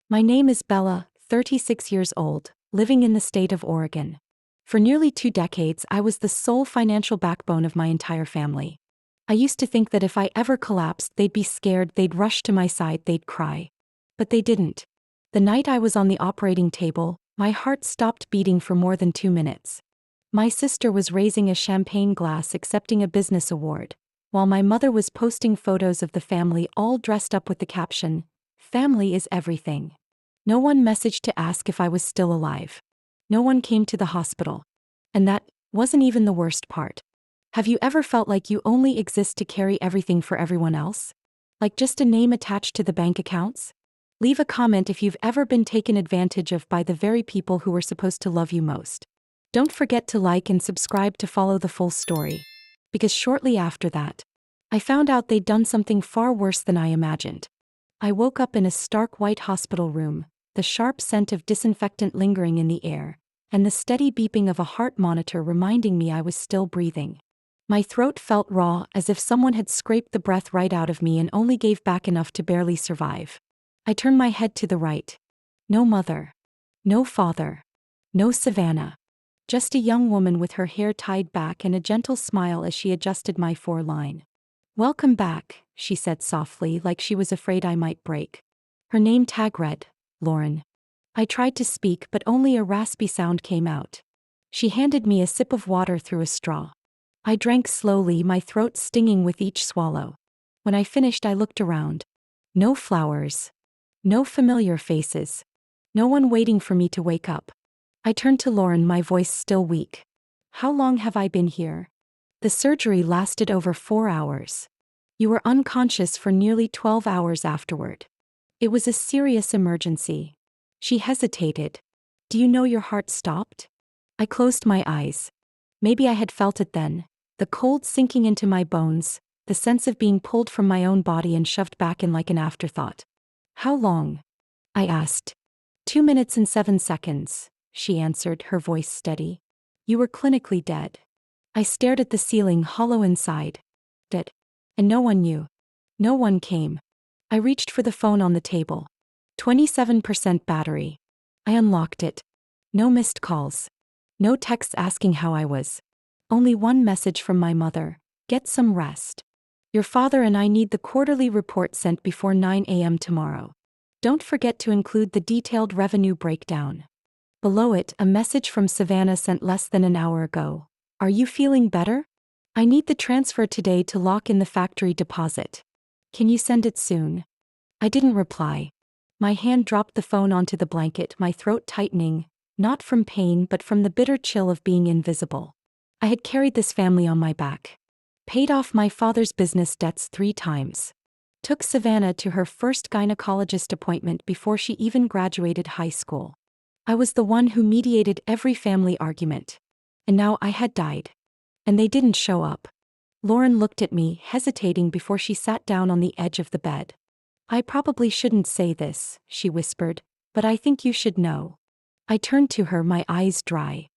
My name is Bella, 36 years old, living in the state of Oregon. For nearly 2 decades, I was the sole financial backbone of my entire family. I used to think that if I ever collapsed, they'd be scared, they'd rush to my side, they'd cry. But they didn't. The night I was on the operating table, my heart stopped beating for more than 2 minutes. My sister was raising a champagne glass accepting a business award, while my mother was posting photos of the family all dressed up with the caption, "Family is everything." No one messaged to ask if I was still alive. No one came to the hospital. And that wasn't even the worst part. Have you ever felt like you only exist to carry everything for everyone else? Like just a name attached to the bank accounts? Leave a comment if you've ever been taken advantage of by the very people who were supposed to love you most. Don't forget to like and subscribe to follow the full story. Because shortly after that, I found out they'd done something far worse than I imagined. I woke up in a stark white hospital room, the sharp scent of disinfectant lingering in the air, and the steady beeping of a heart monitor reminding me I was still breathing. My throat felt raw, as if someone had scraped the breath right out of me and only gave back enough to barely survive. I turned my head to the right. No mother. No father. No Savannah. Just a young woman with her hair tied back and a gentle smile as she adjusted my foreline. "Welcome back," she said softly, like she was afraid I might break. Her name tag read, Lauren. I tried to speak, but only a raspy sound came out. She handed me a sip of water through a straw. I drank slowly, my throat stinging with each swallow. When I finished, I looked around. No flowers. No familiar faces. No one waiting for me to wake up. I turned to Lauren, my voice still weak. "How long have I been here?" "The surgery lasted over 4 hours. You were unconscious for nearly 12 hours afterward. It was a serious emergency." She hesitated. "Do you know your heart stopped?" I closed my eyes. Maybe I had felt it then, the cold sinking into my bones, the sense of being pulled from my own body and shoved back in like an afterthought. "How long?" I asked. 2 minutes and 7 seconds, she answered, her voice steady. "You were clinically dead." I stared at the ceiling, hollow inside. Dead. And no one knew. No one came. I reached for the phone on the table. 27% battery. I unlocked it. No missed calls. No texts asking how I was. Only one message from my mother: "Get some rest. Your father and I need the quarterly report sent before 9 a.m. tomorrow. Don't forget to include the detailed revenue breakdown." Below it, a message from Savannah sent less than an hour ago. "Are you feeling better? I need the transfer today to lock in the factory deposit. Can you send it soon?" I didn't reply. My hand dropped the phone onto the blanket, my throat tightening, not from pain but from the bitter chill of being invisible. I had carried this family on my back. Paid off my father's business debts 3 times. Took Savannah to her first gynecologist appointment before she even graduated high school. I was the one who mediated every family argument. And now I had died. And they didn't show up. Lauren looked at me, hesitating before she sat down on the edge of the bed. "I probably shouldn't say this," she whispered, "but I think you should know." I turned to her, my eyes dry.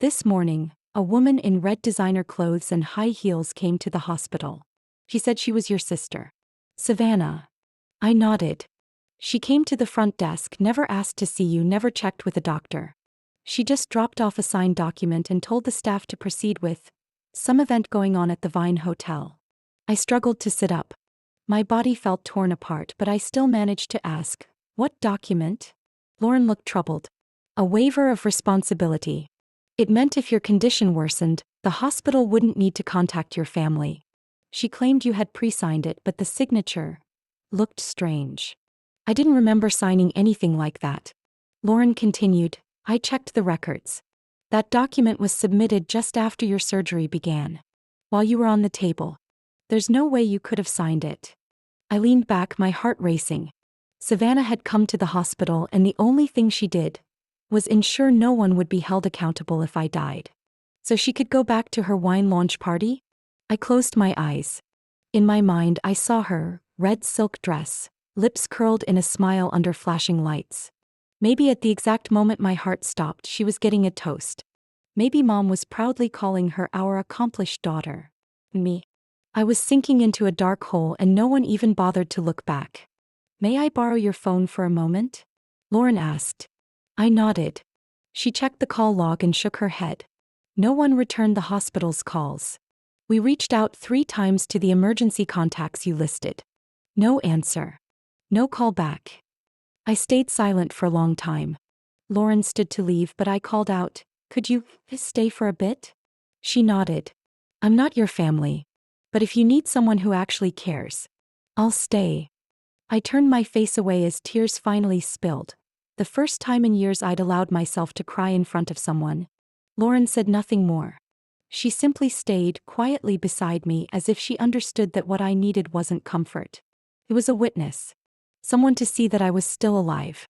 "This morning, a woman in red designer clothes and high heels came to the hospital. She said she was your sister. Savannah." I nodded. "She came to the front desk, never asked to see you, never checked with a doctor. She just dropped off a signed document and told the staff to proceed with some event going on at the Vine Hotel." I struggled to sit up. My body felt torn apart, but I still managed to ask, "What document?" Lauren looked troubled. "A waiver of responsibility. It meant if your condition worsened, the hospital wouldn't need to contact your family." She claimed you had pre-signed it, but the signature looked strange. I didn't remember signing anything like that. Lauren continued, "I checked the records. That document was submitted just after your surgery began. While you were on the table. There's no way you could have signed it." I leaned back, my heart racing. Savannah had come to the hospital, and the only thing she did was ensure no one would be held accountable if I died. So she could go back to her wine launch party? I closed my eyes. In my mind, I saw her, red silk dress, lips curled in a smile under flashing lights. Maybe at the exact moment my heart stopped, she was getting a toast. Maybe Mom was proudly calling her our accomplished daughter. Me. I was sinking into a dark hole and no one even bothered to look back. "May I borrow your phone for a moment?" Lauren asked. I nodded. She checked the call log and shook her head. No one returned the hospital's calls. We reached out 3 times to the emergency contacts you listed. No answer. No call back. I stayed silent for a long time. Lauren stood to leave, but I called out, Could you stay for a bit? She nodded. I'm not your family. But if you need someone who actually cares, I'll stay. I turned my face away as tears finally spilled. The first time in years I'd allowed myself to cry in front of someone. Lauren said nothing more. She simply stayed quietly beside me as if she understood that what I needed wasn't comfort. It was a witness. Someone to see that I was still alive.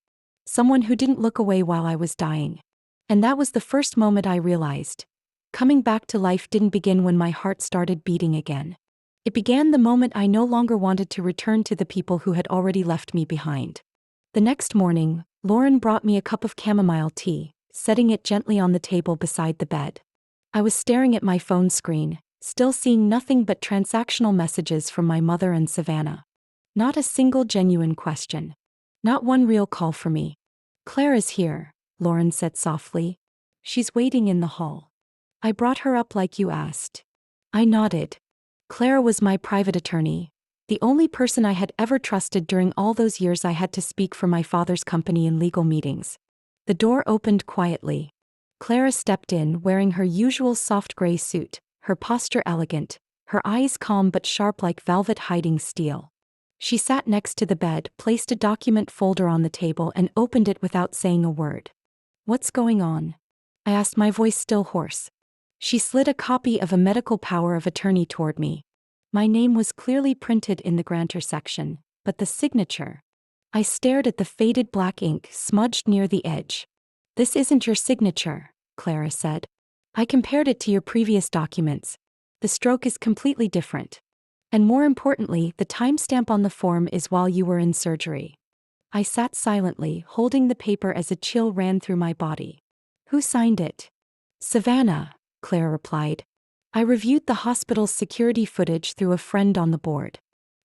Someone who didn't look away while I was dying. And that was the first moment I realized. Coming back to life didn't begin when my heart started beating again. It began the moment I no longer wanted to return to the people who had already left me behind. The next morning, Lauren brought me a cup of chamomile tea, setting it gently on the table beside the bed. I was staring at my phone screen, still seeing nothing but transactional messages from my mother and Savannah. Not a single genuine question. Not one real call for me. Claire is here, Lauren said softly. She's waiting in the hall. I brought her up like you asked. I nodded. Claire was my private attorney, the only person I had ever trusted during all those years I had to speak for my father's company in legal meetings. The door opened quietly. Clara stepped in wearing her usual soft gray suit, her posture elegant, her eyes calm but sharp like velvet hiding steel. She sat next to the bed, placed a document folder on the table and opened it without saying a word. What's going on? I asked, my voice still hoarse. She slid a copy of a medical power of attorney toward me. My name was clearly printed in the grantor section, but the signature. I stared at the faded black ink smudged near the edge. This isn't your signature, Clara said. I compared it to your previous documents. The stroke is completely different. And more importantly, the timestamp on the form is while you were in surgery. I sat silently, holding the paper as a chill ran through my body. Who signed it? Savannah, Claire replied. I reviewed the hospital's security footage through a friend on the board.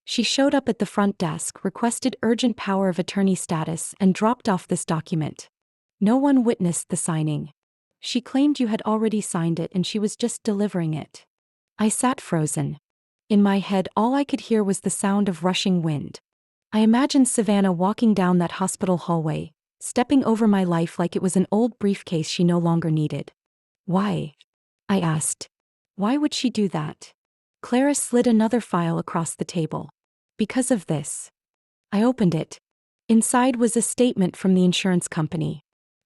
She showed up at the front desk, requested urgent power of attorney status, and dropped off this document. No one witnessed the signing. She claimed you had already signed it and she was just delivering it. I sat frozen. In my head, all I could hear was the sound of rushing wind. I imagined Savannah walking down that hospital hallway, stepping over my life like it was an old briefcase she no longer needed. Why? I asked. Why would she do that? Clara slid another file across the table. Because of this. I opened it. Inside was a statement from the insurance company.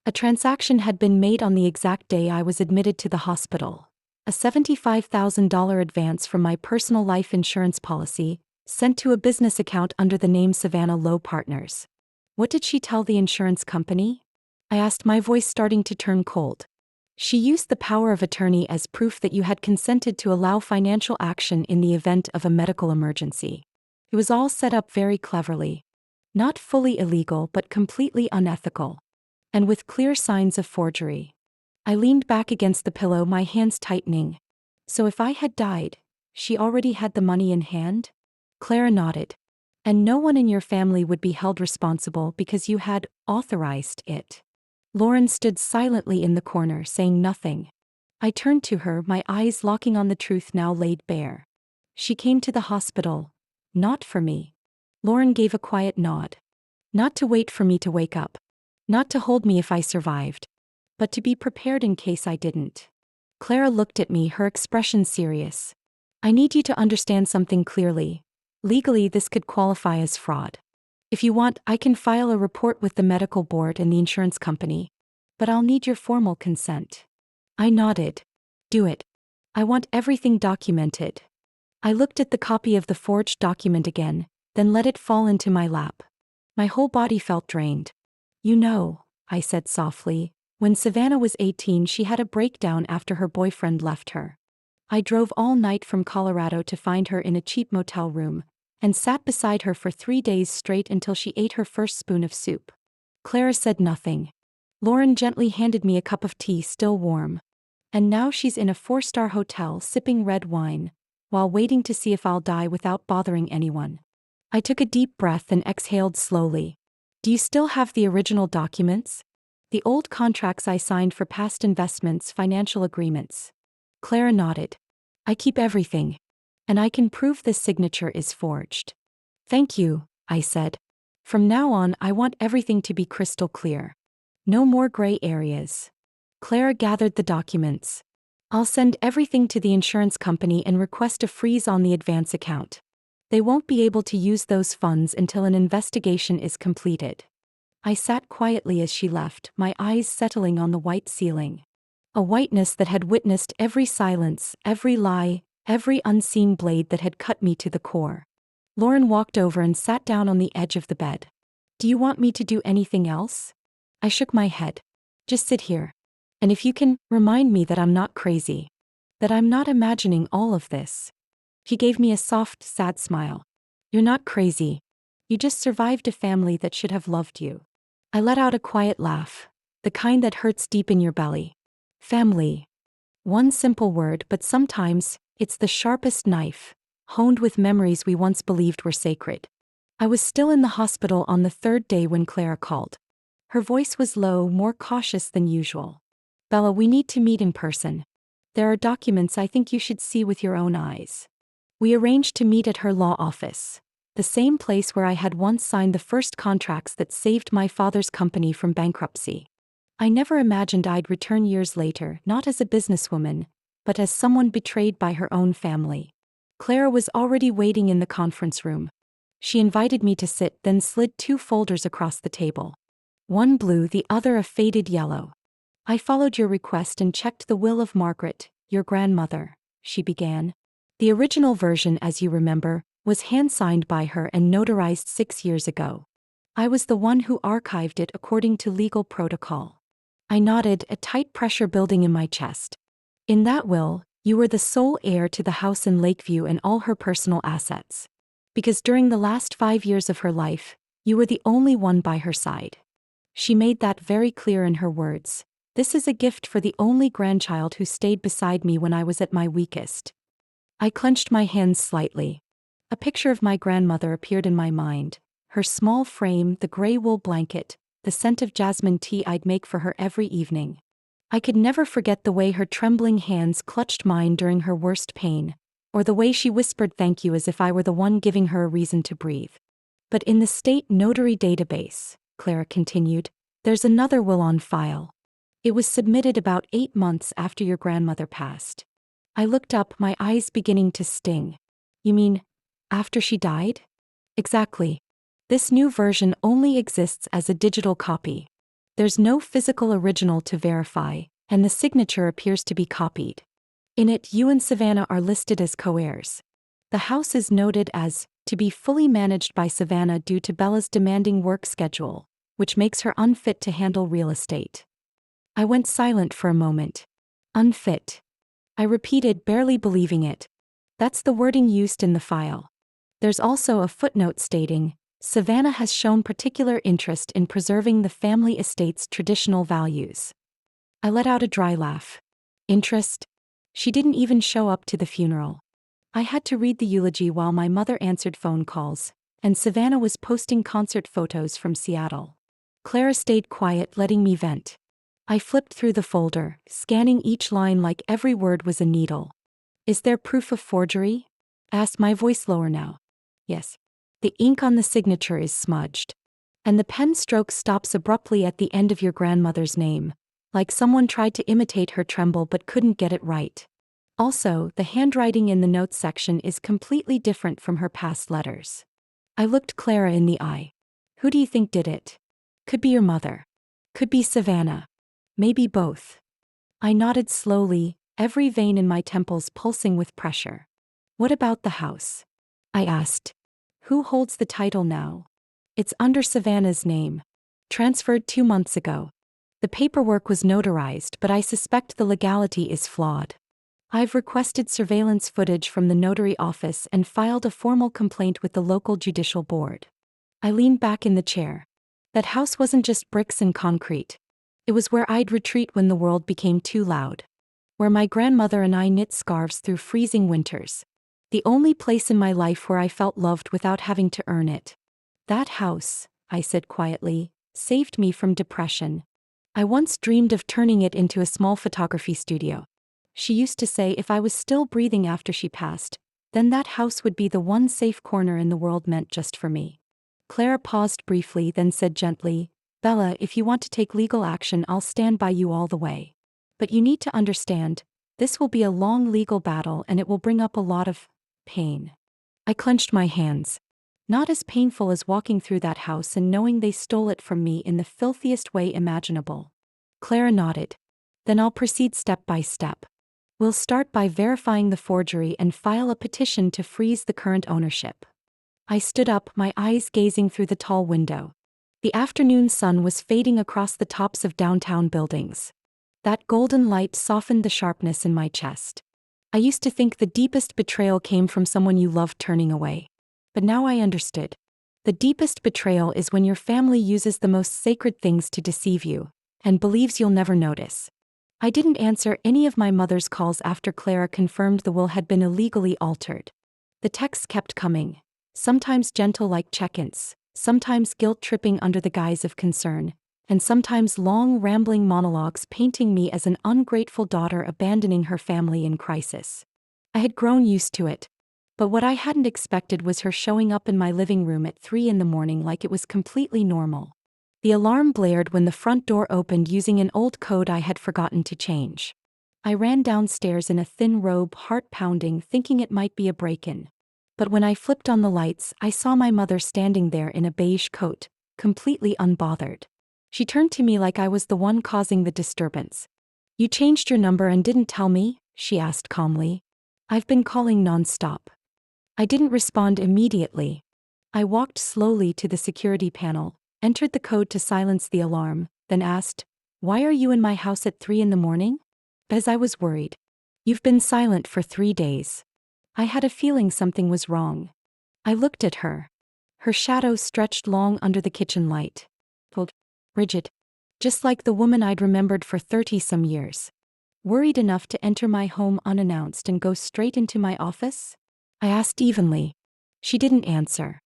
A transaction had been made on the exact day I was admitted to the hospital. A $75,000 advance from my personal life insurance policy, sent to a business account under the name Savannah Lowe Partners. What did she tell the insurance company? I asked, my voice starting to turn cold. She used the power of attorney as proof that you had consented to allow financial action in the event of a medical emergency. It was all set up very cleverly. Not fully illegal but completely unethical. And with clear signs of forgery. I leaned back against the pillow, my hands tightening. So if I had died, she already had the money in hand? Clara nodded. And no one in your family would be held responsible because you had authorized it. Lauren stood silently in the corner, saying nothing. I turned to her, my eyes locking on the truth now laid bare. She came to the hospital. Not for me. Lauren gave a quiet nod. Not to wait for me to wake up. Not to hold me if I survived. But to be prepared in case I didn't. Clara looked at me, her expression serious. I need you to understand something clearly. Legally, this could qualify as fraud. If you want, I can file a report with the medical board and the insurance company. But I'll need your formal consent. I nodded. Do it. I want everything documented. I looked at the copy of the forged document again, then let it fall into my lap. My whole body felt drained. You know, I said softly, when Savannah was 18 she had a breakdown after her boyfriend left her. I drove all night from Colorado to find her in a cheap motel room, and sat beside her for 3 days straight until she ate her first spoon of soup. Clara said nothing. Lauren gently handed me a cup of tea still warm. And now she's in a 4-star hotel sipping red wine, while waiting to see if I'll die without bothering anyone. I took a deep breath and exhaled slowly. Do you still have the original documents? The old contracts I signed for past investments, financial agreements. Clara nodded. I keep everything. And I can prove this signature is forged. Thank you, I said. From now on, I want everything to be crystal clear. No more gray areas. Clara gathered the documents. I'll send everything to the insurance company and request a freeze on the advance account. They won't be able to use those funds until an investigation is completed. I sat quietly as she left, my eyes settling on the white ceiling. A whiteness that had witnessed every silence, every lie, every unseen blade that had cut me to the core. Lauren walked over and sat down on the edge of the bed. Do you want me to do anything else? I shook my head. Just sit here. And if you can, remind me that I'm not crazy. That I'm not imagining all of this. He gave me a soft, sad smile. You're not crazy. You just survived a family that should have loved you. I let out a quiet laugh. The kind that hurts deep in your belly. Family. One simple word, but sometimes, it's the sharpest knife, honed with memories we once believed were sacred. I was still in the hospital on the third day when Clara called. Her voice was low, more cautious than usual. Bella, we need to meet in person. There are documents I think you should see with your own eyes. We arranged to meet at her law office, the same place where I had once signed the first contracts that saved my father's company from bankruptcy. I never imagined I'd return years later, not as a businesswoman, but as someone betrayed by her own family. Clara was already waiting in the conference room. She invited me to sit, then slid 2 folders across the table. One blue, the other a faded yellow. I followed your request and checked the will of Margaret, your grandmother, she began. The original version, as you remember, was hand-signed by her and notarized 6 years ago. I was the one who archived it according to legal protocol. I nodded, a tight pressure building in my chest. In that will, you were the sole heir to the house in Lakeview and all her personal assets. Because during the last 5 years of her life, you were the only one by her side. She made that very clear in her words. This is a gift for the only grandchild who stayed beside me when I was at my weakest. I clenched my hands slightly. A picture of my grandmother appeared in my mind. Her small frame, the gray wool blanket, the scent of jasmine tea I'd make for her every evening. I could never forget the way her trembling hands clutched mine during her worst pain, or the way she whispered thank you as if I were the one giving her a reason to breathe. But in the state notary database, Clara continued, there's another will on file. It was submitted about 8 months after your grandmother passed. I looked up, my eyes beginning to sting. You mean, after she died? Exactly. This new version only exists as a digital copy. There's no physical original to verify, and the signature appears to be copied. In it, you and Savannah are listed as co-heirs. The house is noted as to be fully managed by Savannah due to Bella's demanding work schedule, which makes her unfit to handle real estate. I went silent for a moment. Unfit. I repeated, barely believing it. That's the wording used in the file. There's also a footnote stating, Savannah has shown particular interest in preserving the family estate's traditional values. I let out a dry laugh. Interest? She didn't even show up to the funeral. I had to read the eulogy while my mother answered phone calls, and Savannah was posting concert photos from Seattle. Clara stayed quiet, letting me vent. I flipped through the folder, scanning each line like every word was a needle. Is there proof of forgery? Asked, my voice lower now. Yes. The ink on the signature is smudged. And the pen stroke stops abruptly at the end of your grandmother's name, like someone tried to imitate her tremble but couldn't get it right. Also, the handwriting in the notes section is completely different from her past letters. I looked Clara in the eye. Who do you think did it? Could be your mother. Could be Savannah. Maybe both. I nodded slowly, every vein in my temples pulsing with pressure. What about the house? I asked. Who holds the title now? It's under Savannah's name. Transferred 2 months ago. The paperwork was notarized, but I suspect the legality is flawed. I've requested surveillance footage from the notary office and filed a formal complaint with the local judicial board. I leaned back in the chair. That house wasn't just bricks and concrete. It was where I'd retreat when the world became too loud. Where my grandmother and I knit scarves through freezing winters. The only place in my life where I felt loved without having to earn it. That house, I said quietly, saved me from depression. I once dreamed of turning it into a small photography studio. She used to say if I was still breathing after she passed, then that house would be the one safe corner in the world meant just for me. Clara paused briefly, then said gently, Bella, if you want to take legal action, I'll stand by you all the way. But you need to understand, this will be a long legal battle and it will bring up a lot of pain. I clenched my hands. Not as painful as walking through that house and knowing they stole it from me in the filthiest way imaginable. Clara nodded. Then I'll proceed step by step. We'll start by verifying the forgery and file a petition to freeze the current ownership. I stood up, my eyes gazing through the tall window. The afternoon sun was fading across the tops of downtown buildings. That golden light softened the sharpness in my chest. I used to think the deepest betrayal came from someone you loved turning away. But now I understood. The deepest betrayal is when your family uses the most sacred things to deceive you, and believes you'll never notice. I didn't answer any of my mother's calls after Clara confirmed the will had been illegally altered. The texts kept coming, sometimes gentle like check-ins, sometimes guilt-tripping under the guise of concern, and sometimes long rambling monologues painting me as an ungrateful daughter abandoning her family in crisis. I had grown used to it. But what I hadn't expected was her showing up in my living room at 3 in the morning like it was completely normal. The alarm blared when the front door opened using an old code I had forgotten to change. I ran downstairs in a thin robe, heart pounding, thinking it might be a break-in. But when I flipped on the lights, I saw my mother standing there in a beige coat, completely unbothered. She turned to me like I was the one causing the disturbance. "You changed your number and didn't tell me?" she asked calmly. "I've been calling non-stop." I didn't respond immediately. I walked slowly to the security panel, entered the code to silence the alarm, then asked, "Why are you in my house at 3 in the morning?" Because I was worried. "You've been silent for 3 days." I had a feeling something was wrong. I looked at her. Her shadow stretched long under the kitchen light. Cold, rigid. Just like the woman I'd remembered for 30-some years. Worried enough to enter my home unannounced and go straight into my office? I asked evenly. She didn't answer.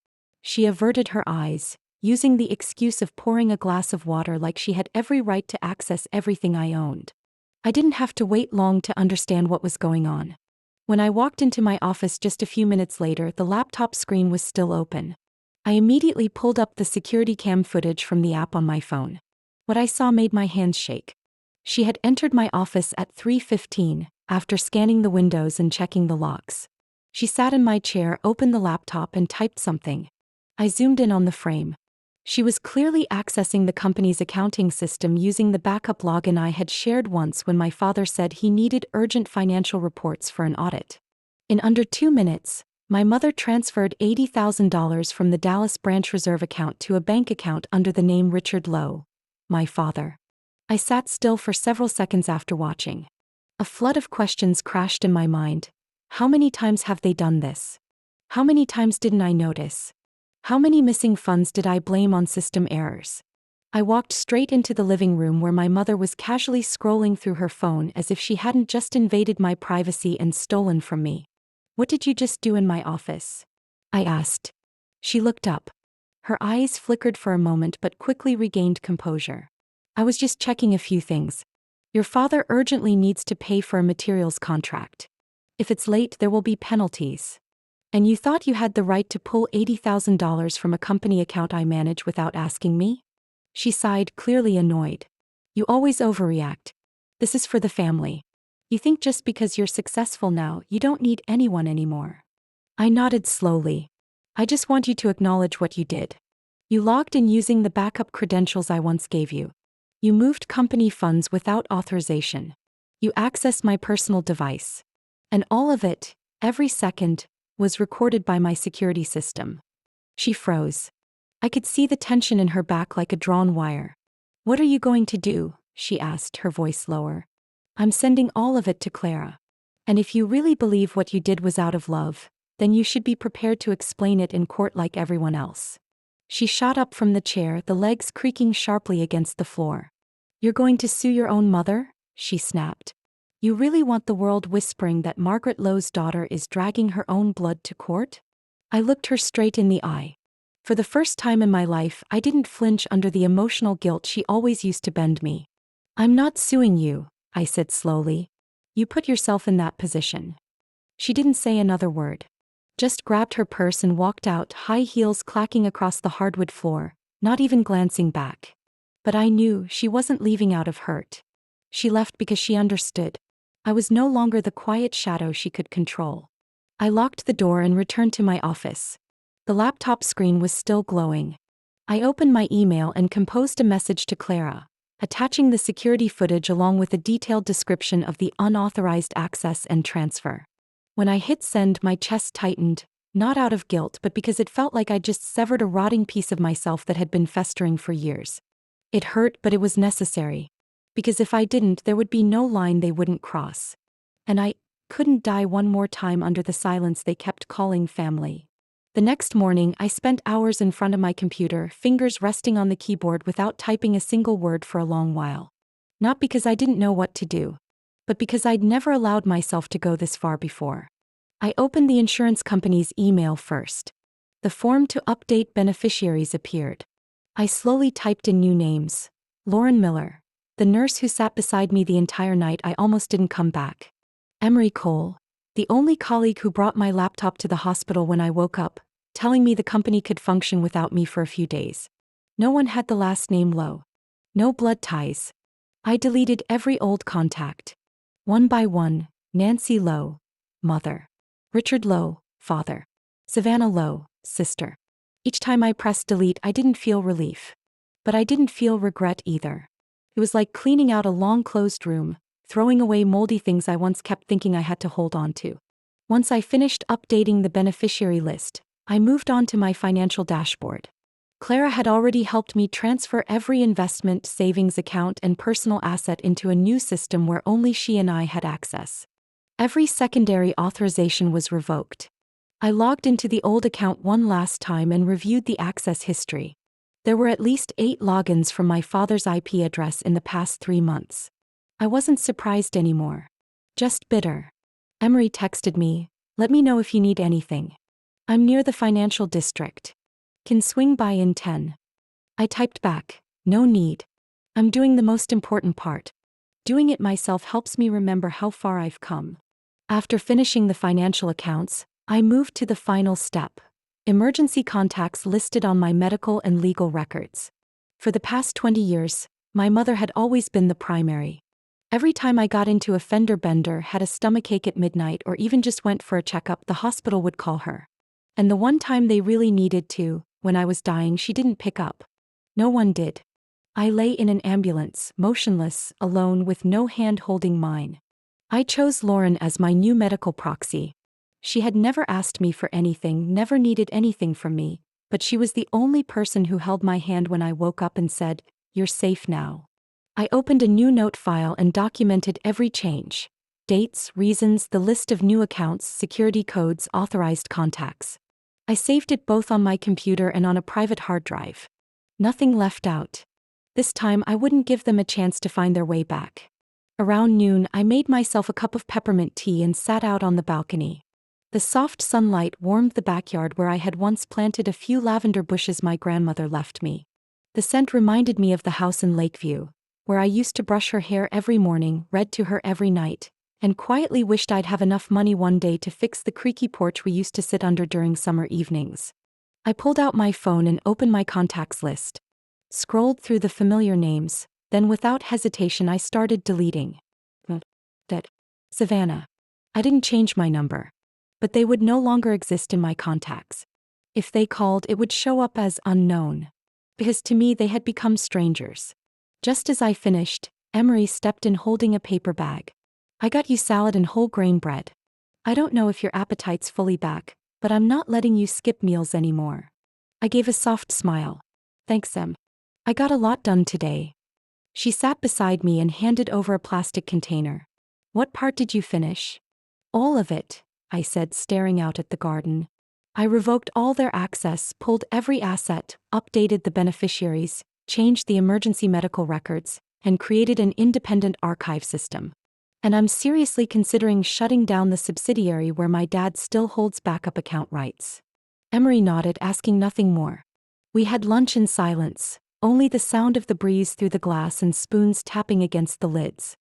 She averted her eyes, using the excuse of pouring a glass of water like she had every right to access everything I owned. I didn't have to wait long to understand what was going on. When I walked into my office just a few minutes later, the laptop screen was still open. I immediately pulled up the security cam footage from the app on my phone. What I saw made my hands shake. She had entered my office at 3:15, after scanning the windows and checking the locks. She sat in my chair, opened the laptop and typed something. I zoomed in on the frame. She was clearly accessing the company's accounting system using the backup login I had shared once when my father said he needed urgent financial reports for an audit. In under 2 minutes, my mother transferred $80,000 from the Dallas branch reserve account to a bank account under the name Richard Lowe, my father. I sat still for several seconds after watching. A flood of questions crashed in my mind. How many times have they done this? How many times didn't I notice? How many missing funds did I blame on system errors? I walked straight into the living room where my mother was casually scrolling through her phone as if she hadn't just invaded my privacy and stolen from me. "What did you just do in my office?" I asked. She looked up. Her eyes flickered for a moment but quickly regained composure. "I was just checking a few things. Your father urgently needs to pay for a materials contract. If it's late, there will be penalties. And you thought you had the right to pull $80,000 from a company account I manage without asking me?" She sighed, clearly annoyed. "You always overreact. This is for the family. You think just because you're successful now, you don't need anyone anymore." I nodded slowly. "I just want you to acknowledge what you did. You logged in using the backup credentials I once gave you. You moved company funds without authorization. You accessed my personal device. And all of it, every second, was recorded by my security system." She froze. I could see the tension in her back like a drawn wire. "What are you going to do?" she asked, her voice lower. "I'm sending all of it to Clara. And if you really believe what you did was out of love, then you should be prepared to explain it in court like everyone else." She shot up from the chair, the legs creaking sharply against the floor. "You're going to sue your own mother?" she snapped. "You really want the world whispering that Margaret Lowe's daughter is dragging her own blood to court?" I looked her straight in the eye. For the first time in my life, I didn't flinch under the emotional guilt she always used to bend me. "I'm not suing you," I said slowly. "You put yourself in that position." She didn't say another word. Just grabbed her purse and walked out, high heels clacking across the hardwood floor, not even glancing back. But I knew she wasn't leaving out of hurt. She left because she understood. I was no longer the quiet shadow she could control. I locked the door and returned to my office. The laptop screen was still glowing. I opened my email and composed a message to Clara, attaching the security footage along with a detailed description of the unauthorized access and transfer. When I hit send, my chest tightened, not out of guilt but because it felt like I'd just severed a rotting piece of myself that had been festering for years. It hurt, but it was necessary. Because if I didn't, there would be no line they wouldn't cross. And I couldn't die one more time under the silence they kept calling family. The next morning, I spent hours in front of my computer, fingers resting on the keyboard without typing a single word for a long while. Not because I didn't know what to do, but because I'd never allowed myself to go this far before. I opened the insurance company's email first. The form to update beneficiaries appeared. I slowly typed in new names. Lauren Miller, the nurse who sat beside me the entire night I almost didn't come back. Emery Cole, the only colleague who brought my laptop to the hospital when I woke up, telling me the company could function without me for a few days. No one had the last name Lowe. No blood ties. I deleted every old contact. One by one: Nancy Lowe, mother; Richard Lowe, father; Savannah Lowe, sister. Each time I pressed delete, I didn't feel relief. But I didn't feel regret either. It was like cleaning out a long closed room, throwing away moldy things I once kept thinking I had to hold on to. Once I finished updating the beneficiary list, I moved on to my financial dashboard. Clara had already helped me transfer every investment, savings account, and personal asset into a new system where only she and I had access. Every secondary authorization was revoked. I logged into the old account one last time and reviewed the access history. There were at least 8 logins from my father's IP address in the past 3 months. I wasn't surprised anymore. Just bitter. Emery texted me, "Let me know if you need anything. I'm near the financial district. Can swing by in 10. I typed back, "No need. I'm doing the most important part. Doing it myself helps me remember how far I've come." After finishing the financial accounts, I moved to the final step: emergency contacts listed on my medical and legal records. For the past 20 years, my mother had always been the primary. Every time I got into a fender bender, had a stomachache at midnight, or even just went for a checkup, the hospital would call her. And the one time they really needed to, when I was dying, she didn't pick up. No one did. I lay in an ambulance, motionless, alone, with no hand holding mine. I chose Lauren as my new medical proxy. She had never asked me for anything, never needed anything from me, but she was the only person who held my hand when I woke up and said, "You're safe now." I opened a new note file and documented every change. Dates, reasons, the list of new accounts, security codes, authorized contacts. I saved it both on my computer and on a private hard drive. Nothing left out. This time I wouldn't give them a chance to find their way back. Around noon, I made myself a cup of peppermint tea and sat out on the balcony. The soft sunlight warmed the backyard where I had once planted a few lavender bushes my grandmother left me. The scent reminded me of the house in Lakeview, where I used to brush her hair every morning, read to her every night, and quietly wished I'd have enough money one day to fix the creaky porch we used to sit under during summer evenings. I pulled out my phone and opened my contacts list. Scrolled through the familiar names, then without hesitation I started deleting. That Savannah. I didn't change my number. But they would no longer exist in my contacts. If they called, it would show up as unknown. Because to me they had become strangers. Just as I finished, Emery stepped in holding a paper bag. "I got you salad and whole grain bread. I don't know if your appetite's fully back, but I'm not letting you skip meals anymore." I gave a soft smile. "Thanks, Em. I got a lot done today." She sat beside me and handed over a plastic container. "What part did you finish?" "All of it," I said, staring out at the garden. I revoked all their access, pulled every asset, updated the beneficiaries, changed the emergency medical records, and created an independent archive system. And I'm seriously considering shutting down the subsidiary where my dad still holds backup account rights. Emery nodded, asking nothing more. We had lunch in silence, only the sound of the breeze through the glass and spoons tapping against the lids.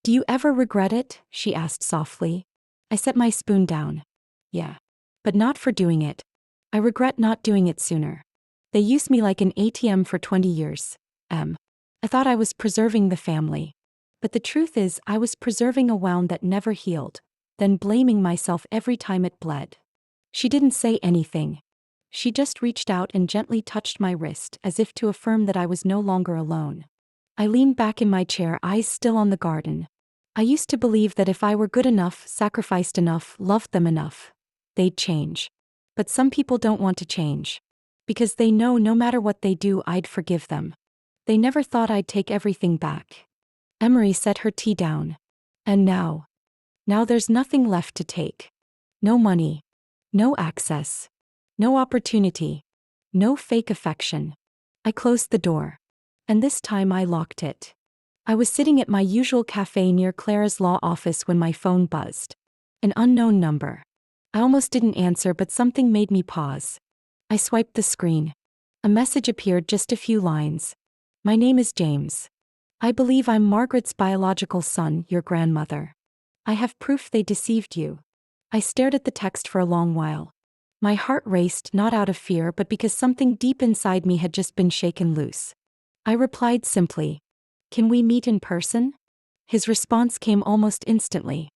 "Do you ever regret it?" she asked softly. I set my spoon down. "Yeah. But not for doing it. I regret not doing it sooner. They used me like an ATM for 20 years. I thought I was preserving the family. But the truth is, I was preserving a wound that never healed, then blaming myself every time it bled." She didn't say anything. She just reached out and gently touched my wrist as if to affirm that I was no longer alone. I leaned back in my chair, eyes still on the garden. I used to believe that if I were good enough, sacrificed enough, loved them enough, they'd change. But some people don't want to change. Because they know no matter what they do, I'd forgive them. They never thought I'd take everything back. Emery set her tea down. "And now? Now there's nothing left to take. No money. No access. No opportunity. No fake affection." I closed the door. And this time I locked it. I was sitting at my usual cafe near Clara's law office when my phone buzzed. An unknown number. I almost didn't answer, but something made me pause. I swiped the screen. A message appeared, just a few lines. "My name is James. I believe I'm Margaret's biological son, your grandmother. I have proof they deceived you." I stared at the text for a long while. My heart raced, not out of fear but because something deep inside me had just been shaken loose. I replied simply, "Can we meet in person?" His response came almost instantly.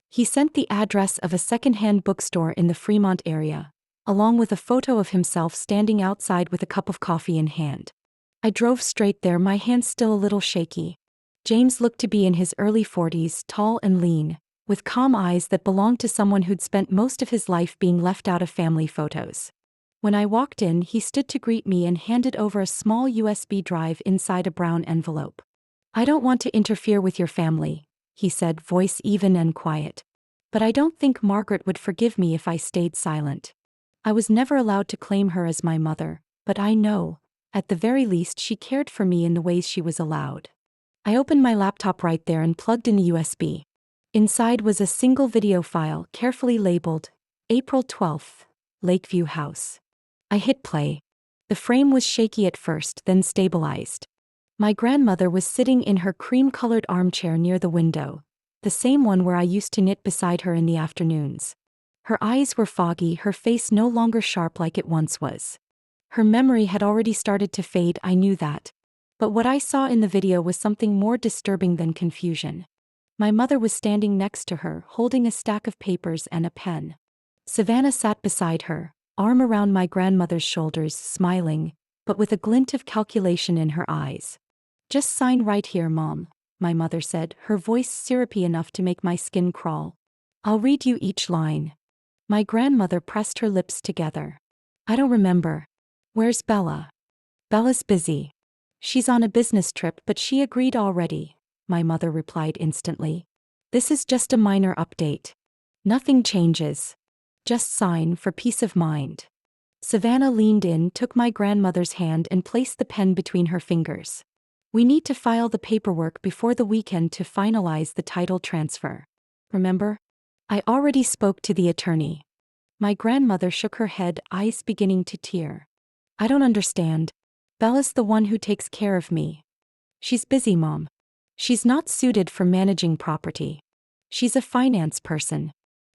He sent the address of a second-hand bookstore in the Fremont area, along with a photo of himself standing outside with a cup of coffee in hand. I drove straight there, my hands still a little shaky. James looked to be in his early 40s, tall and lean, with calm eyes that belonged to someone who'd spent most of his life being left out of family photos. When I walked in, he stood to greet me and handed over a small USB drive inside a brown envelope. "I don't want to interfere with your family," he said, voice even and quiet. "But I don't think Margaret would forgive me if I stayed silent. I was never allowed to claim her as my mother, but I know, at the very least, she cared for me in the ways she was allowed." I opened my laptop right there and plugged in the USB. Inside was a single video file, carefully labeled, April 12th, Lakeview House. I hit play. The frame was shaky at first, then stabilized. My grandmother was sitting in her cream-colored armchair near the window, the same one where I used to knit beside her in the afternoons. Her eyes were foggy, her face no longer sharp like it once was. Her memory had already started to fade, I knew that. But what I saw in the video was something more disturbing than confusion. My mother was standing next to her, holding a stack of papers and a pen. Savannah sat beside her, arm around my grandmother's shoulders, smiling, but with a glint of calculation in her eyes. "Just sign right here, Mom," my mother said, her voice syrupy enough to make my skin crawl. "I'll read you each line." My grandmother pressed her lips together. "I don't remember. Where's Bella?" "Bella's busy. She's on a business trip, but she agreed already," my mother replied instantly. "This is just a minor update. Nothing changes. Just sign for peace of mind." Savannah leaned in, took my grandmother's hand and placed the pen between her fingers. "We need to file the paperwork before the weekend to finalize the title transfer. Remember? I already spoke to the attorney." My grandmother shook her head, eyes beginning to tear. "I don't understand. Bella's the one who takes care of me." "She's busy, Mom. She's not suited for managing property. She's a finance person.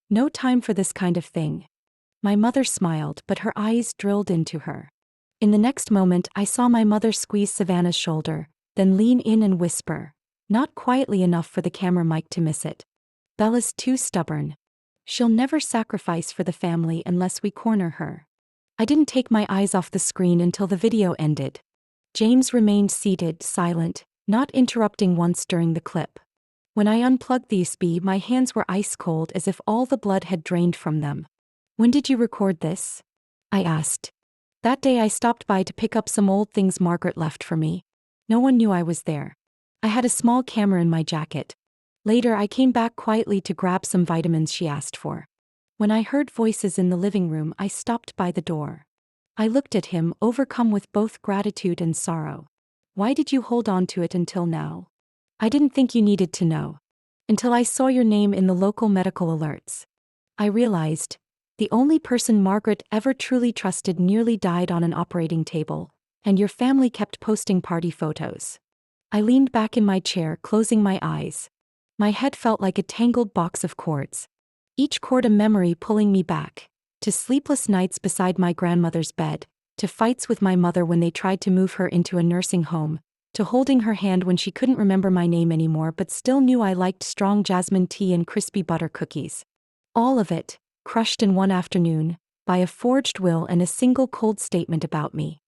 No time for this kind of thing." My mother smiled, but her eyes drilled into her. In the next moment, I saw my mother squeeze Savannah's shoulder, then lean in and whisper, not quietly enough for the camera mic to miss it. "Bella's too stubborn. She'll never sacrifice for the family unless we corner her." I didn't take my eyes off the screen until the video ended. James remained seated, silent, not interrupting once during the clip. When I unplugged the USB, my hands were ice cold, as if all the blood had drained from them. "When did you record this?" I asked. "That day I stopped by to pick up some old things Margaret left for me. No one knew I was there. I had a small camera in my jacket. Later I came back quietly to grab some vitamins she asked for. When I heard voices in the living room, I stopped by the door." I looked at him, overcome with both gratitude and sorrow. "Why did you hold on to it until now?" "I didn't think you needed to know. Until I saw your name in the local medical alerts. I realized, The only person Margaret ever truly trusted nearly died on an operating table, and your family kept posting party photos. I leaned back in my chair, closing my eyes. My head felt like a tangled box of cords. Each cord a memory pulling me back. To sleepless nights beside my grandmother's bed, to fights with my mother when they tried to move her into a nursing home, to holding her hand when she couldn't remember my name anymore but still knew I liked strong jasmine tea and crispy butter cookies. All of it, crushed in one afternoon, by a forged will and a single cold statement about me.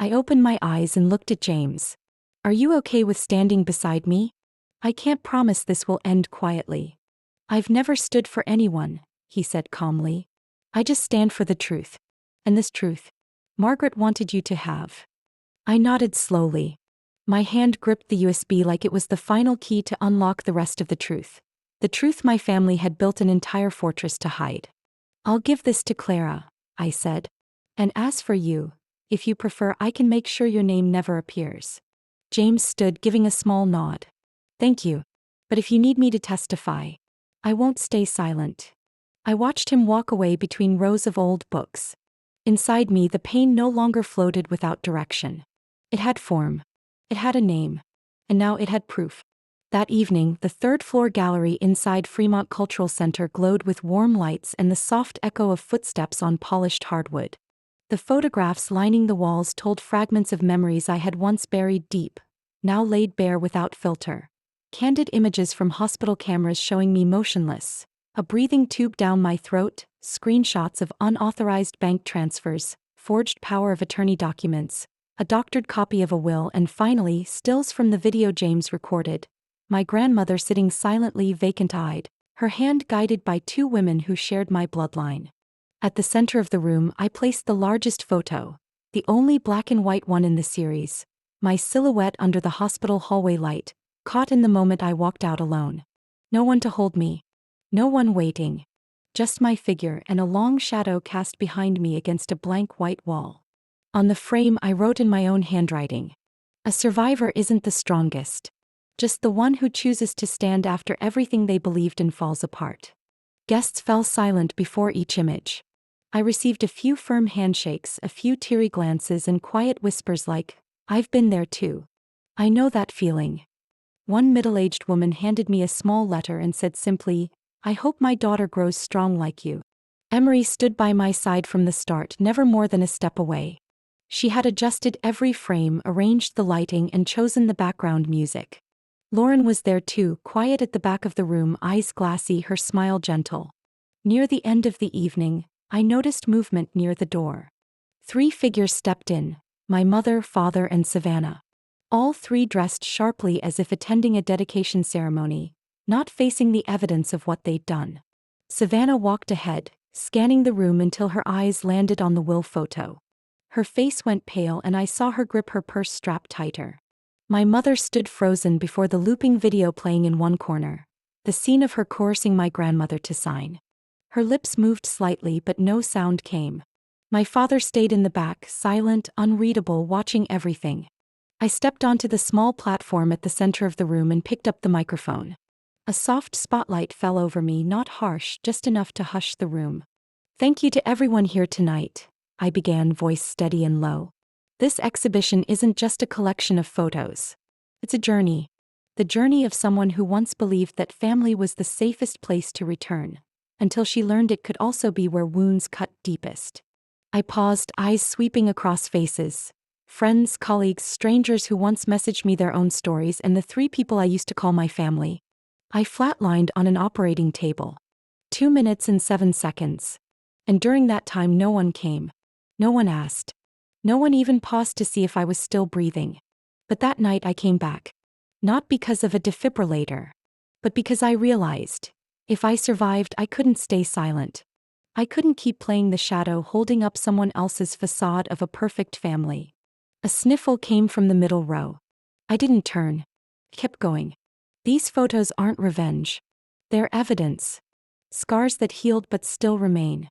I opened my eyes and looked at James. Are you okay with standing beside me? I can't promise this will end quietly. I've never stood for anyone, he said calmly. I just stand for the truth. And this truth, Margaret wanted you to have. I nodded slowly. My hand gripped the USB like it was the final key to unlock the rest of the truth. The truth my family had built an entire fortress to hide. I'll give this to Clara, I said. And as for you, if you prefer, I can make sure your name never appears. James stood, giving a small nod. Thank you. But if you need me to testify, I won't stay silent. I watched him walk away between rows of old books. Inside me, the pain no longer floated without direction. It had form. It had a name. And now it had proof. That evening, the third-floor gallery inside Fremont Cultural Center glowed with warm lights and the soft echo of footsteps on polished hardwood. The photographs lining the walls told fragments of memories I had once buried deep, now laid bare without filter. Candid images from hospital cameras showing me motionless, a breathing tube down my throat, screenshots of unauthorized bank transfers, forged power of attorney documents, a doctored copy of a will, and finally, stills from the video James recorded. My grandmother sitting silently vacant-eyed, her hand guided by two women who shared my bloodline. At the center of the room, I placed the largest photo, the only black and white one in the series, my silhouette under the hospital hallway light, caught in the moment I walked out alone. No one to hold me. No one waiting. Just my figure and a long shadow cast behind me against a blank white wall. On the frame, I wrote in my own handwriting. A survivor isn't the strongest. Just the one who chooses to stand after everything they believed in falls apart. Guests fell silent before each image. I received a few firm handshakes, a few teary glances, and quiet whispers like, "I've been there too. I know that feeling." One middle-aged woman handed me a small letter and said simply, "I hope my daughter grows strong like you." Emery stood by my side from the start, never more than a step away. She had adjusted every frame, arranged the lighting, and chosen the background music. Lauren was there too, quiet at the back of the room, eyes glassy, her smile gentle. Near the end of the evening, I noticed movement near the door. 3 figures stepped in, my mother, father, and Savannah. All 3 dressed sharply as if attending a dedication ceremony, not facing the evidence of what they'd done. Savannah walked ahead, scanning the room until her eyes landed on the will photo. Her face went pale and I saw her grip her purse strap tighter. My mother stood frozen before the looping video playing in one corner, the scene of her coercing my grandmother to sign. Her lips moved slightly but no sound came. My father stayed in the back, silent, unreadable, watching everything. I stepped onto the small platform at the center of the room and picked up the microphone. A soft spotlight fell over me, not harsh, just enough to hush the room. "Thank you to everyone here tonight," I began, voice steady and low. "This exhibition isn't just a collection of photos. It's a journey. The journey of someone who once believed that family was the safest place to return, until she learned it could also be where wounds cut deepest." I paused, eyes sweeping across faces. Friends, colleagues, strangers who once messaged me their own stories, and the 3 people I used to call my family. I flatlined on an operating table. 2 minutes and 7 seconds. And during that time no one came. No one asked. No one even paused to see if I was still breathing. But that night I came back. Not because of a defibrillator. But because I realized, if I survived, I couldn't stay silent. I couldn't keep playing the shadow, holding up someone else's facade of a perfect family. A sniffle came from the middle row. I didn't turn. Kept going. These photos aren't revenge. They're evidence. Scars that healed but still remain.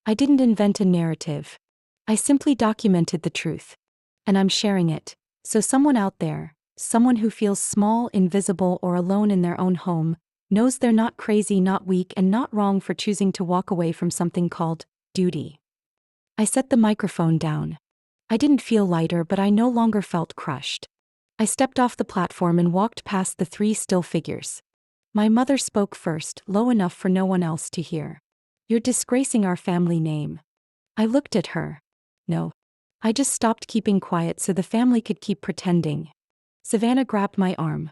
I didn't invent a narrative. I simply documented the truth. And I'm sharing it, so someone out there, someone who feels small, invisible, or alone in their own home, knows they're not crazy, not weak, and not wrong for choosing to walk away from something called duty. I set the microphone down. I didn't feel lighter, but I no longer felt crushed. I stepped off the platform and walked past the three still figures. My mother spoke first, low enough for no one else to hear. "You're disgracing our family name." I looked at her. No. I just stopped keeping quiet so the family could keep pretending. Savannah grabbed my arm.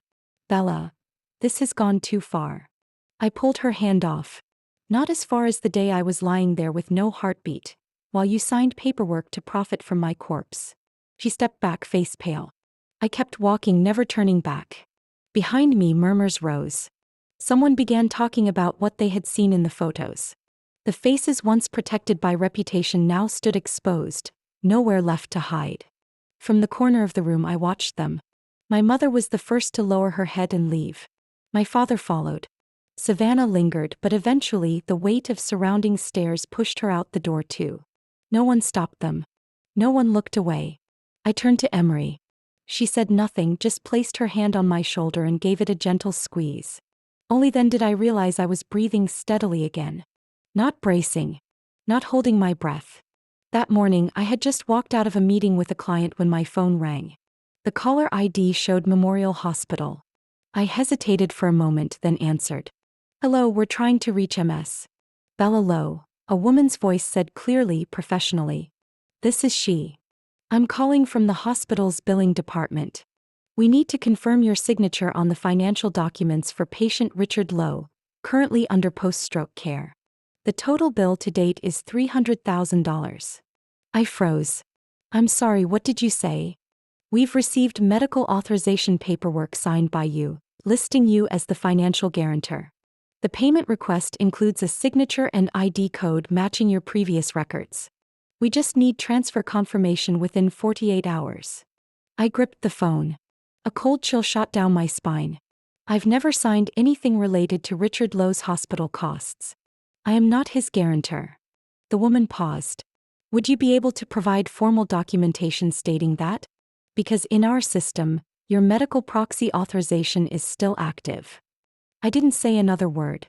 "Bella, this has gone too far." I pulled her hand off. "Not as far as the day I was lying there with no heartbeat, while you signed paperwork to profit from my corpse." She stepped back, face pale. I kept walking, never turning back. Behind me, murmurs rose. Someone began talking about what they had seen in the photos. The faces once protected by reputation now stood exposed, nowhere left to hide. From the corner of the room I watched them. My mother was the first to lower her head and leave. My father followed. Savannah lingered, but eventually the weight of surrounding stares pushed her out the door too. No one stopped them. No one looked away. I turned to Emery. She said nothing, just placed her hand on my shoulder and gave it a gentle squeeze. Only then did I realize I was breathing steadily again. Not bracing. Not holding my breath. That morning, I had just walked out of a meeting with a client when my phone rang. The caller ID showed Memorial Hospital. I hesitated for a moment, then answered. "Hello, we're trying to reach MS. Bella Lowe," a woman's voice said clearly, professionally. "This is she. I'm calling from the hospital's billing department. We need to confirm your signature on the financial documents for patient Richard Lowe, currently under post-stroke care. The total bill to date is $300,000. I froze. "I'm sorry, what did you say?" "We've received medical authorization paperwork signed by you, listing you as the financial guarantor. The payment request includes a signature and ID code matching your previous records. We just need transfer confirmation within 48 hours. I gripped the phone. A cold chill shot down my spine. I've never signed anything related to Richard Lowe's hospital costs. I am not his guarantor. The woman paused. "Would you be able to provide formal documentation stating that? Because in our system, your medical proxy authorization is still active." I didn't say another word.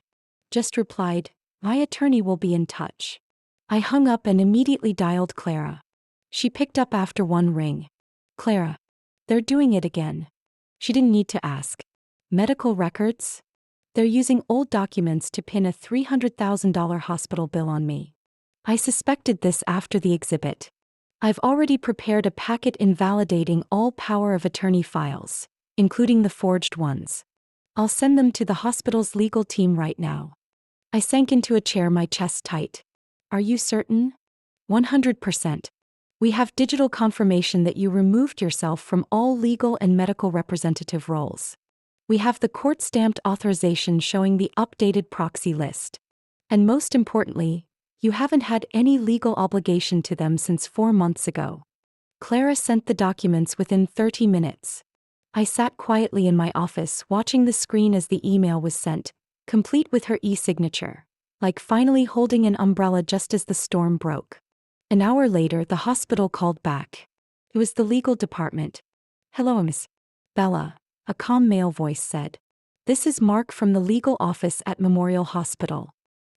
Just replied, "My attorney will be in touch." I hung up and immediately dialed Clara. She picked up after one ring. "Clara. They're doing it again." She didn't need to ask. "Medical records? They're using old documents to pin a $300,000 hospital bill on me. I suspected this after the exhibit. I've already prepared a packet invalidating all power of attorney files, including the forged ones. I'll send them to the hospital's legal team right now." I sank into a chair, my chest tight. "Are you certain?" 100%. We have digital confirmation that you removed yourself from all legal and medical representative roles. We have the court-stamped authorization showing the updated proxy list. And most importantly, you haven't had any legal obligation to them since 4 months ago. Clara sent the documents within 30 minutes. I sat quietly in my office watching the screen as the email was sent, complete with her e-signature, like finally holding an umbrella just as the storm broke. An hour later, the hospital called back. It was the legal department. "Hello, Miss Bella," a calm male voice said. "This is Mark from the legal office at Memorial Hospital.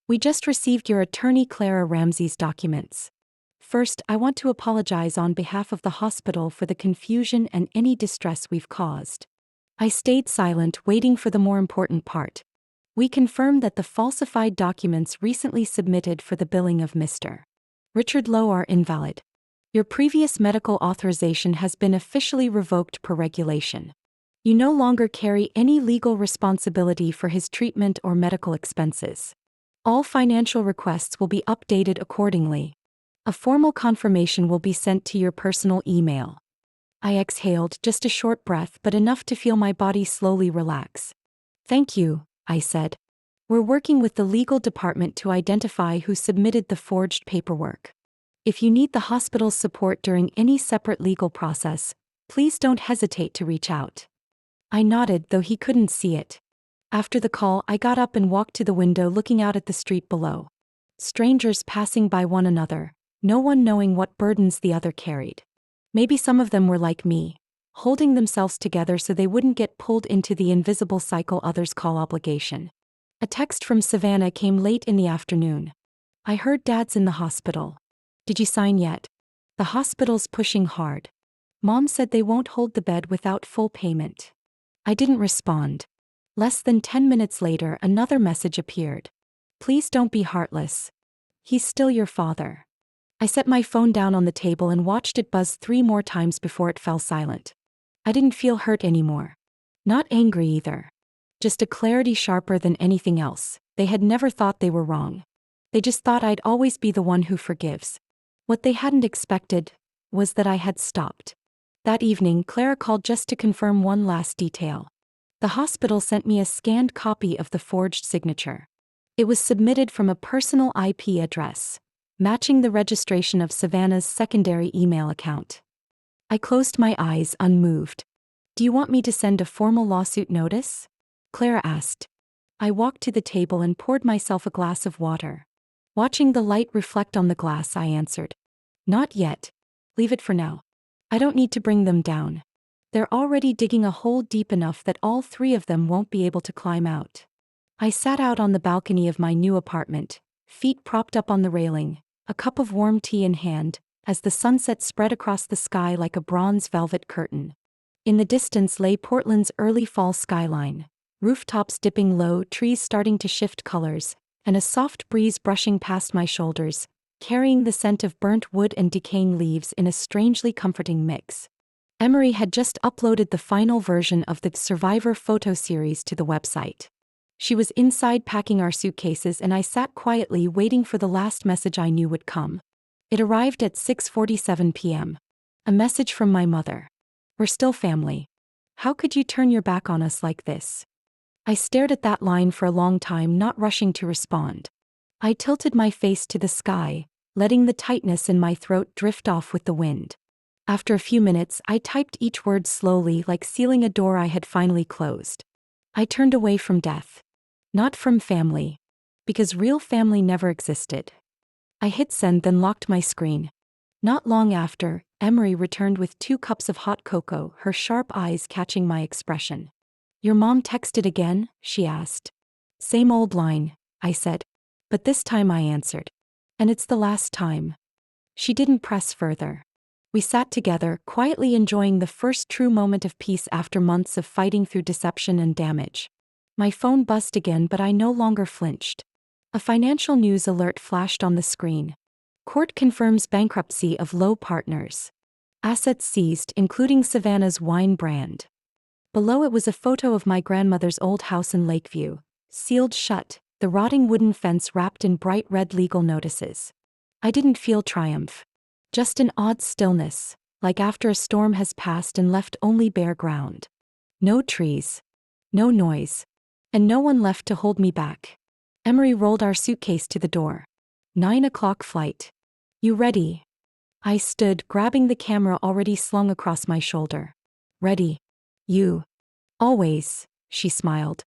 We just received your attorney Clara Ramsey's documents. First, I want to apologize on behalf of the hospital for the confusion and any distress we've caused." I stayed silent, waiting for the more important part. "We confirm that the falsified documents recently submitted for the billing of Mr. Richard Lowe are invalid. Your previous medical authorization has been officially revoked per regulation. You no longer carry any legal responsibility for his treatment or medical expenses. All financial requests will be updated accordingly. A formal confirmation will be sent to your personal email." I exhaled, just a short breath but enough to feel my body slowly relax. "Thank you," I said. "We're working with the legal department to identify who submitted the forged paperwork. If you need the hospital's support during any separate legal process, please don't hesitate to reach out." I nodded, though he couldn't see it. After the call, I got up and walked to the window looking out at the street below. Strangers passing by one another, no one knowing what burdens the other carried. Maybe some of them were like me, holding themselves together so they wouldn't get pulled into the invisible cycle others call obligation. A text from Savannah came late in the afternoon. I heard Dad's in the hospital. Did you sign yet? The hospital's pushing hard. Mom said they won't hold the bed without full payment. I didn't respond. Less than 10 minutes later, another message appeared. Please don't be heartless. He's still your father. I set my phone down on the table and watched it buzz 3 more times before it fell silent. I didn't feel hurt anymore. Not angry either. Just a clarity sharper than anything else. They had never thought they were wrong. They just thought I'd always be the one who forgives. What they hadn't expected was that I had stopped. That evening, Clara called just to confirm one last detail. The hospital sent me a scanned copy of the forged signature. It was submitted from a personal IP address, matching the registration of Savannah's secondary email account. I closed my eyes, unmoved. Do you want me to send a formal lawsuit notice? Clara asked. I walked to the table and poured myself a glass of water. Watching the light reflect on the glass, I answered. Not yet. Leave it for now. I don't need to bring them down. They're already digging a hole deep enough that all 3 of them won't be able to climb out. I sat out on the balcony of my new apartment, feet propped up on the railing, a cup of warm tea in hand, as the sunset spread across the sky like a bronze velvet curtain. In the distance lay Portland's early fall skyline, rooftops dipping low, trees starting to shift colors, and a soft breeze brushing past my shoulders, carrying the scent of burnt wood and decaying leaves in a strangely comforting mix. Emery had just uploaded the final version of the Survivor photo series to the website. She was inside packing our suitcases, and I sat quietly waiting for the last message I knew would come. It arrived at 6:47 p.m. A message from my mother. We're still family. How could you turn your back on us like this? I stared at that line for a long time, not rushing to respond. I tilted my face to the sky, letting the tightness in my throat drift off with the wind. After a few minutes, I typed each word slowly, like sealing a door I had finally closed. I turned away from death. Not from family. Because real family never existed. I hit send, then locked my screen. Not long after, Emery returned with 2 cups of hot cocoa, her sharp eyes catching my expression. Your mom texted again? She asked. Same old line, I said. But this time I answered. And it's the last time. She didn't press further. We sat together, quietly enjoying the first true moment of peace after months of fighting through deception and damage. My phone buzzed again, but I no longer flinched. A financial news alert flashed on the screen. Court confirms bankruptcy of Lowe Partners. Assets seized, including Savannah's wine brand. Below it was a photo of my grandmother's old house in Lakeview, sealed shut, the rotting wooden fence wrapped in bright red legal notices. I didn't feel triumph. Just an odd stillness, like after a storm has passed and left only bare ground. No trees. No noise. And no one left to hold me back. Emery rolled our suitcase to the door. 9 o'clock flight. You ready? I stood, grabbing the camera already slung across my shoulder. Ready. You. Always, she smiled.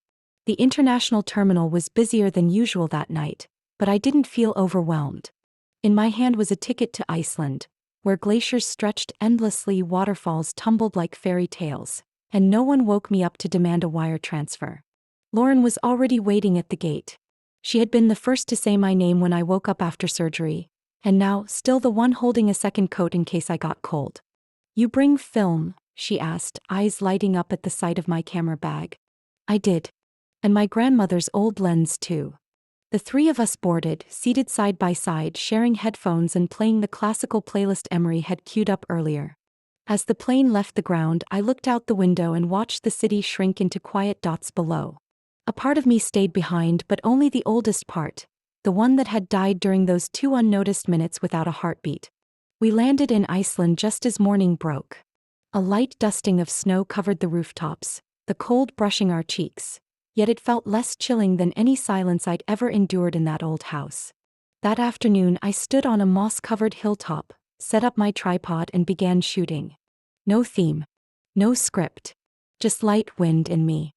The international terminal was busier than usual that night, but I didn't feel overwhelmed. In my hand was a ticket to Iceland, where glaciers stretched endlessly, waterfalls tumbled like fairy tales, and no one woke me up to demand a wire transfer. Lauren was already waiting at the gate. She had been the first to say my name when I woke up after surgery, and now, still the one holding a second coat in case I got cold. You bring film? She asked, eyes lighting up at the sight of my camera bag. I did. And my grandmother's old lens too. The 3 of us boarded, seated side by side, sharing headphones and playing the classical playlist Emery had queued up earlier. As the plane left the ground, I looked out the window and watched the city shrink into quiet dots below. A part of me stayed behind, but only the oldest part, the one that had died during those 2 unnoticed minutes without a heartbeat. We landed in Iceland just as morning broke. A light dusting of snow covered the rooftops, the cold brushing our cheeks. Yet it felt less chilling than any silence I'd ever endured in that old house. That afternoon I stood on a moss-covered hilltop, set up my tripod and began shooting. No theme. No script. Just light, wind, and me.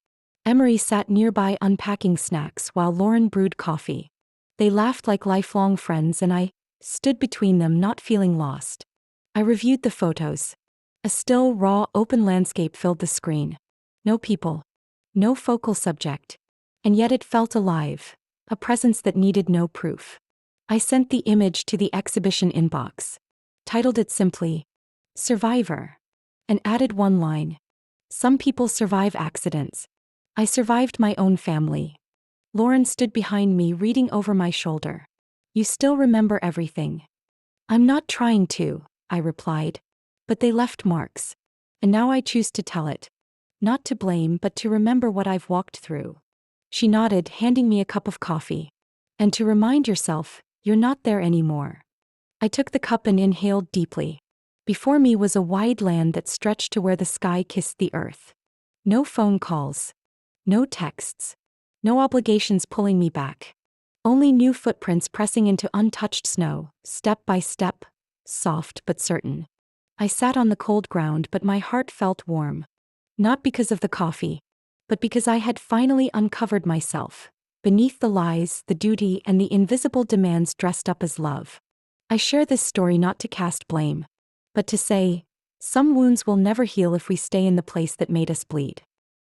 Emery sat nearby unpacking snacks while Lauren brewed coffee. They laughed like lifelong friends and I stood between them, not feeling lost. I reviewed the photos. A still, raw, open landscape filled the screen. No people. No focal subject. And yet it felt alive, a presence that needed no proof. I sent the image to the exhibition inbox, titled it simply, Survivor, and added one line. Some people survive accidents. I survived my own family. Lauren stood behind me, reading over my shoulder. You still remember everything. I'm not trying to, I replied. But they left marks. And now I choose to tell it. Not to blame, but to remember what I've walked through. She nodded, handing me a cup of coffee. And to remind yourself, you're not there anymore. I took the cup and inhaled deeply. Before me was a wide land that stretched to where the sky kissed the earth. No phone calls. No texts. No obligations pulling me back. Only new footprints pressing into untouched snow, step by step, soft but certain. I sat on the cold ground, but my heart felt warm. Not because of the coffee, but because I had finally uncovered myself, beneath the lies, the duty, and the invisible demands dressed up as love. I share this story not to cast blame, but to say, some wounds will never heal if we stay in the place that made us bleed.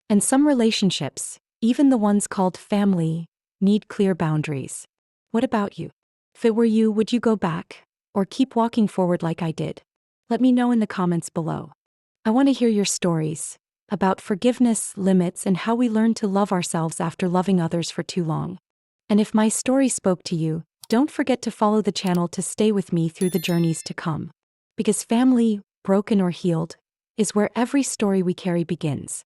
And some relationships, even the ones called family, need clear boundaries. What about you? If it were you, would you go back, or keep walking forward like I did? Let me know in the comments below. I want to hear your stories about forgiveness, limits, and how we learn to love ourselves after loving others for too long. And if my story spoke to you, don't forget to follow the channel to stay with me through the journeys to come. Because family, broken or healed, is where every story we carry begins.